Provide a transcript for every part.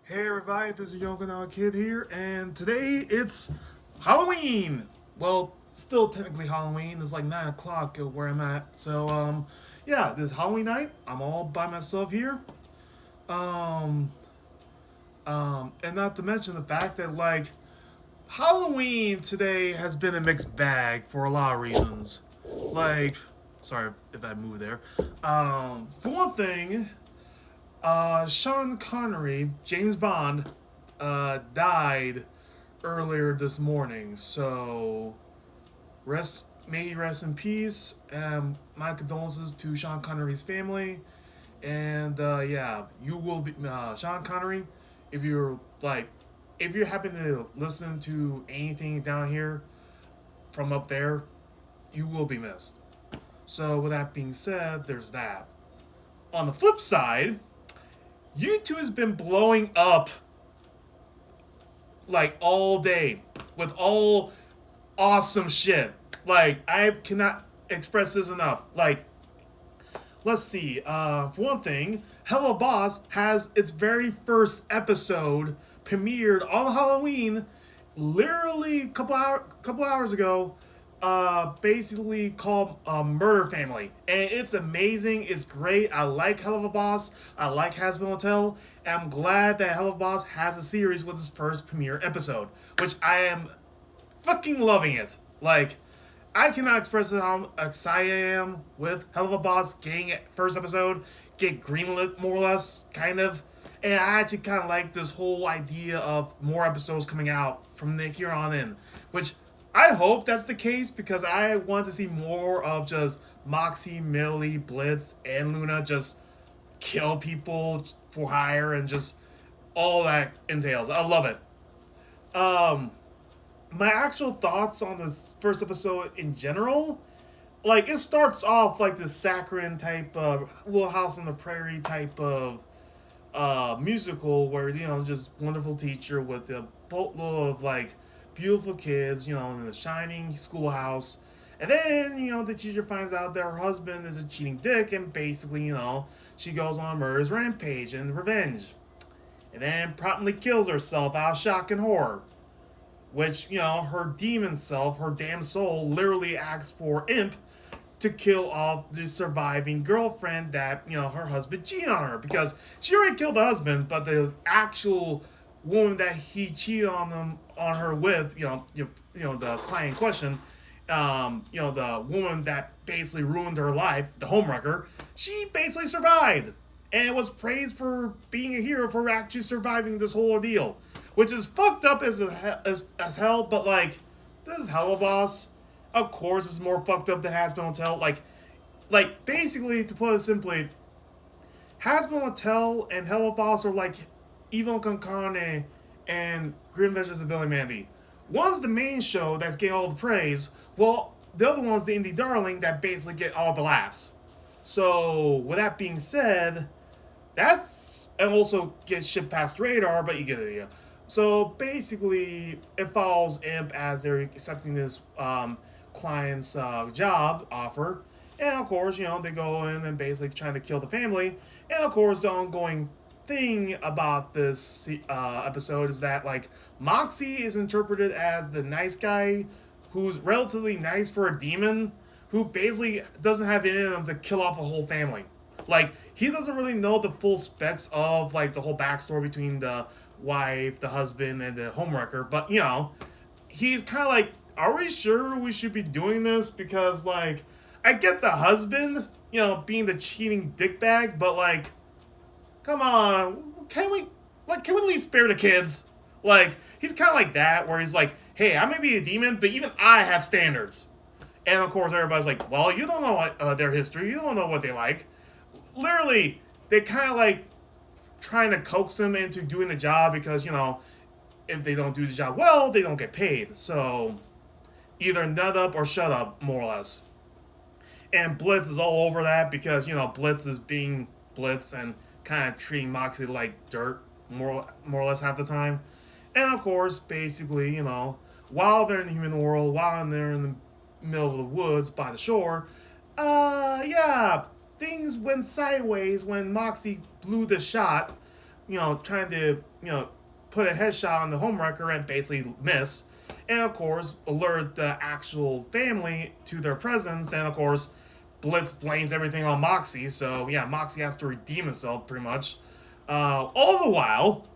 Hey everybody, this is Theokinawakid here, and today it's Halloween! Well, still technically Halloween, it's like 9 o'clock where I'm at, so, yeah, this is Halloween night, I'm all by myself here, um, and not to mention the fact that, like, Halloween today has been a mixed bag for a lot of reasons. Like, sorry if I moved there. For one thing, Sean Connery, James Bond, died earlier this morning. So, may he rest in peace. My condolences to Sean Connery's family. And yeah, you will be Sean Connery. If you're like, if you happen to listen to anything down here from up there, you will be missed. So, with that being said, there's that. On the flip side, YouTube has been blowing up like all day with all awesome shit. Like I cannot express this enough. Like let's see. For one thing, Hello Boss has its very first episode premiered on Halloween, literally couple hours ago. Basically called Murder Family, and it's amazing. It's great. I like Hell of a Boss. I like Has Been Hotel. And I'm glad that Hell of a Boss has a series with its first premiere episode, which I am fucking loving it. Like, I cannot express how excited I am with Hell of a Boss getting it first episode, get greenlit more or less, kind of. And I actually kind of like this whole idea of more episodes coming out from here on in, which I hope that's the case because I want to see more of just Moxie, Millie, Blitz, and Luna just kill people for hire and just all that entails. I love it. Um, my actual thoughts on this first episode in general, like it starts off like this saccharine type of Little House on the Prairie type of musical where just wonderful teacher with a boatload of like beautiful kids, in a shining schoolhouse. And then, the teacher finds out that her husband is a cheating dick, and basically, she goes on a murderous rampage and revenge. And then promptly kills herself out of shock and horror. Which, her demon self, her damn soul, literally asks for Imp to kill off the surviving girlfriend that, her husband cheated on her. Because she already killed the husband, but the actual woman that he cheated on her with, the client in question, the woman that basically ruined her life, the homewrecker, she basically survived and was praised for being a hero for actually surviving this whole ordeal, which is fucked up as hell. But like, this is Hello Boss. Of course, it's more fucked up than Has Been Hotel. Like basically, to put it simply, Has Been Hotel and Hello Boss are like Evil Con Carne and Green Adventures of Billy Mandy. One's the main show that's getting all the praise, while the other one's the indie darling that basically get all the laughs. So, with that being said, that's and also get shit past the radar, but you get the idea. So basically, it follows Imp as they're accepting this client's job offer, and of course, they go in and basically trying to kill the family. And of course, the ongoing thing about this episode is that like Moxie is interpreted as the nice guy who's relatively nice for a demon who basically doesn't have it in him to kill off a whole family. Like he doesn't really know the full specs of like the whole backstory between the wife, the husband, and the homewrecker, but he's kind of like, are we sure we should be doing this? Because like I get the husband, being the cheating dickbag, but like come on, can we at least spare the kids? Like, he's kind of like that, where he's like, hey, I may be a demon, but even I have standards. And of course, everybody's like, well, you don't know what, their history, you don't know what they like. Literally, they kind of like trying to coax him into doing the job because, if they don't do the job well, they don't get paid. So, either nut up or shut up, more or less. And Blitz is all over that because, Blitz is being Blitz and kind of treating Moxie like dirt more or less half the time. And of course, basically, while they're in the human world, while they're in the middle of the woods by the shore, yeah, things went sideways when Moxie blew the shot trying to, put a headshot on the homewrecker and basically miss. And of course, alert the actual family to their presence. And of course, Blitz blames everything on Moxie. So yeah, Moxie has to redeem himself pretty much. All the while,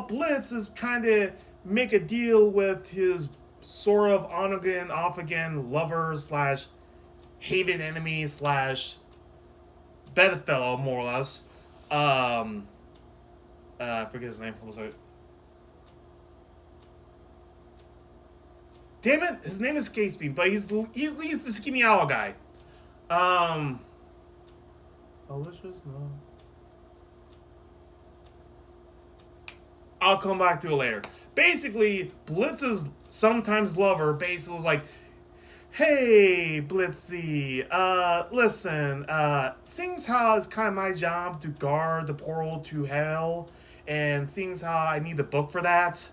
Blitz is trying to make a deal with his sort of on again, off again lover slash hated enemy slash bedfellow, more or less. I forget his name. What was it? Damn it, his name escapes me, but he's the skinny owl guy. Delicious? No. I'll come back to it later. Basically, Blitz's sometimes lover basically was like, hey, Blitzy, listen, seeing how it's kind of my job to guard the portal to hell, and seeing how I need the book for that,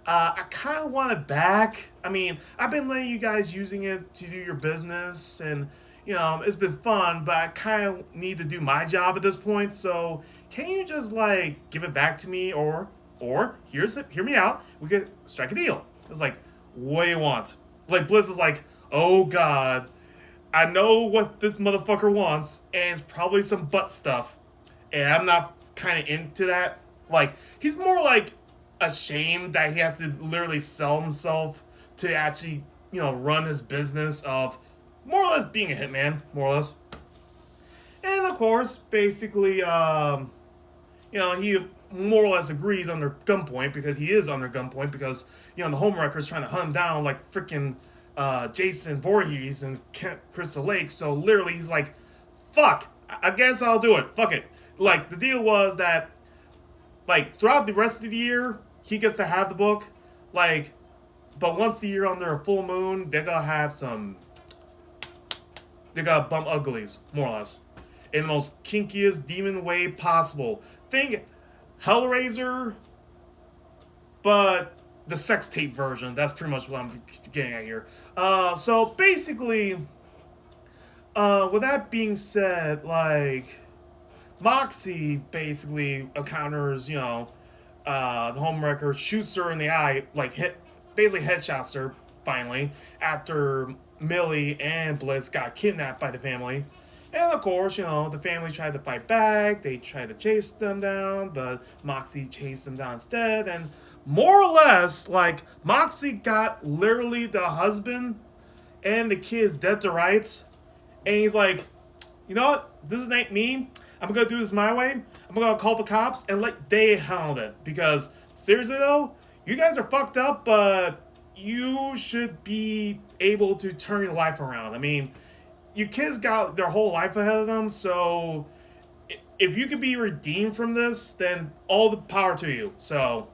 I kind of want it back. I mean, I've been letting you guys using it to do your business, and, it's been fun, but I kind of need to do my job at this point, so can you just, give it back to me, or hear me out, we could strike a deal. It's like, what do you want? Blitz is like, oh god, I know what this motherfucker wants, and it's probably some butt stuff, and I'm not kind of into that. He's more ashamed that he has to literally sell himself to actually, run his business of more or less being a hitman, more or less. And of course, basically, he more or less agrees under gunpoint, because he is under gunpoint, because, the homewrecker is trying to hunt him down like freaking Jason Voorhees and Crystal Lake. So literally he's like, fuck, I guess I'll do it. Fuck it. The deal was that, throughout the rest of the year, he gets to have the book. But once a year under a full moon, they're gonna have they gotta bump uglies, more or less. In the most kinkiest demon way possible. Think Hellraiser, but the sex tape version. That's pretty much what I'm getting at here. So basically, with that being said, Moxie basically encounters, the homewrecker, shoots her in the eye, basically headshots her, finally, after Millie and Blitz got kidnapped by the family. And of course, the family tried to fight back, they tried to chase them down, but Moxie chased them down instead, and more or less, Moxie got literally the husband and the kids dead to rights, and he's like, you know what, this ain't me, I'm gonna do this my way, I'm gonna call the cops, and they handled it, because, seriously though, you guys are fucked up, but you should be able to turn your life around. I mean, your kids got their whole life ahead of them, so if you could be redeemed from this, then all the power to you. So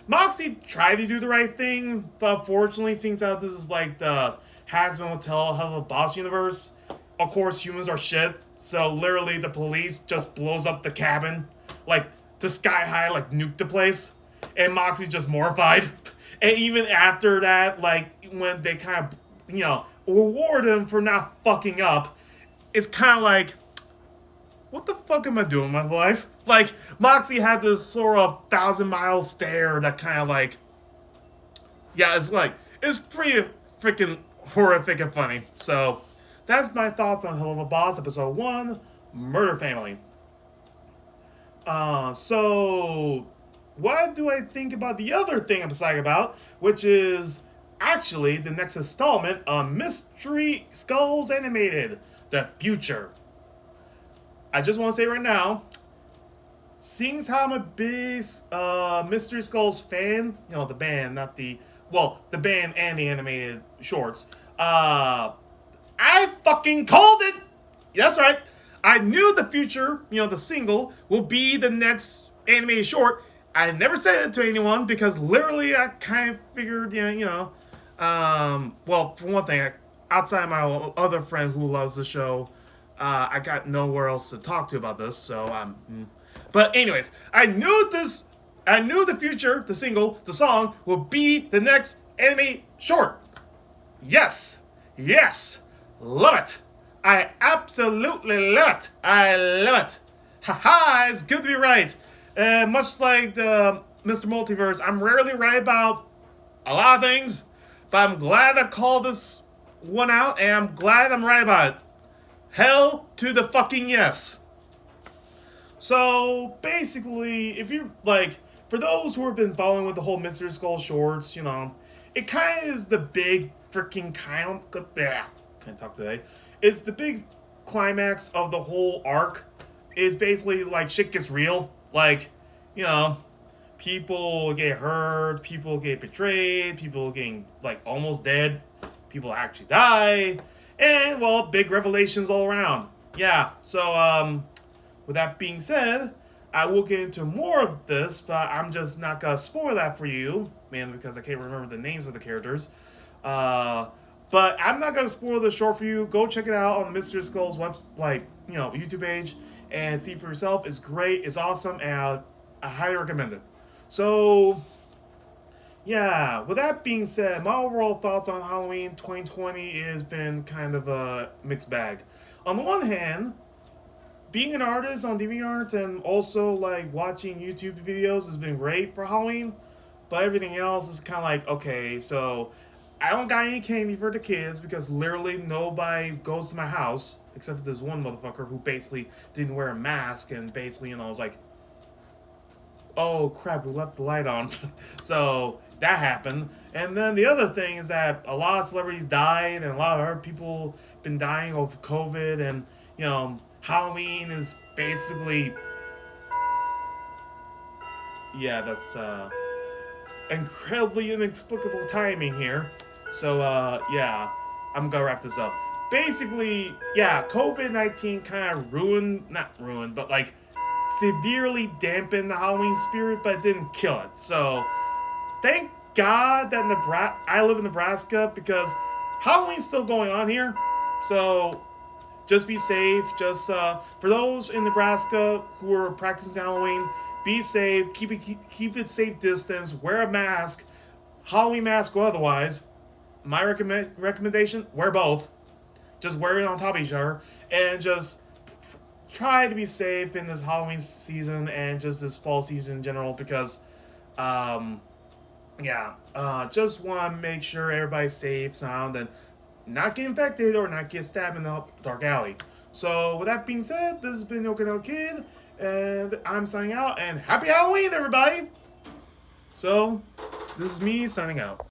Moxie tried to do the right thing, but unfortunately, seeing how this is the Hazbin Hotel Hell of a Boss universe, of course humans are shit, so literally the police just blows up the cabin, to sky high, nuke the place, and Moxie's just mortified. And even after that, when they kind of, reward him for not fucking up, it's kind of what the fuck am I doing with my life? Moxie had this sort of 1,000-mile stare that kind of yeah, it's pretty freaking horrific and funny. So, that's my thoughts on Hell of a Boss, episode 1, Murder Family. So, what do I think about the other thing I'm excited about, which is actually the next installment on Mystery Skulls Animated, The Future. I just want to say right now, seeing how I'm a big Mystery Skulls fan, the band, not the, the band and the animated shorts, I fucking called it! That's right. I knew The Future, the single, will be the next animated short. I never said it to anyone because literally I kind of figured, for one thing, outside my other friend who loves the show, I got nowhere else to talk to about this, so But anyways, I knew The Future, the single, the song, will be the next anime short. Yes, love it. I absolutely love it. I love it. Haha, it's good to be right. And much like the Mr. Multiverse, I'm rarely right about a lot of things, but I'm glad I called this one out, and I'm glad I'm right about it. Hell to the fucking yes. So basically, if you like, for those who have been following with the whole Mr. Skull shorts, it kind of is the big freaking kind of can't talk today. It's the big climax of the whole arc. Is basically like shit gets real. Like, you know, people get hurt, people get betrayed, people getting like almost dead, people actually die, and well, big revelations all around. Yeah, so with that being said, I will get into more of this, but I'm just not gonna spoil that for you, mainly because I can't remember the names of the characters. But I'm not gonna spoil the short for you. Go check it out on the Mr. Skull's YouTube page and see for yourself. It's great, it's awesome, and I highly recommend it. So, yeah, with that being said, my overall thoughts on Halloween 2020 has been kind of a mixed bag. On the one hand, being an artist on DeviantArt and also like watching YouTube videos has been great for Halloween, but everything else is kind of like, okay, so I don't got any candy for the kids because literally nobody goes to my house except for this one motherfucker who basically didn't wear a mask and basically, was like, oh crap, we left the light on. So that happened. And then the other thing is that a lot of celebrities died and a lot of other people been dying of COVID, and Halloween is basically, yeah, that's incredibly inexplicable timing here. So yeah, I'm gonna wrap this up. Basically, yeah, COVID-19 kind of not ruined, but like severely dampened the Halloween spirit, but it didn't kill it. So thank God that I live in Nebraska, because Halloween's still going on here. So just be safe. Just for those in Nebraska who are practicing Halloween, be safe. Keep it safe distance. Wear a mask, Halloween mask or otherwise. My recommendation: wear both. Just wear it on top of each other, and just try to be safe in this Halloween season and just this fall season in general, because just want to make sure everybody's safe, sound, and not get infected or not get stabbed in the dark alley. So with that being said, this has been Theokinawakid'S, and I'm signing out, and happy Halloween, everybody! So, this is me signing out.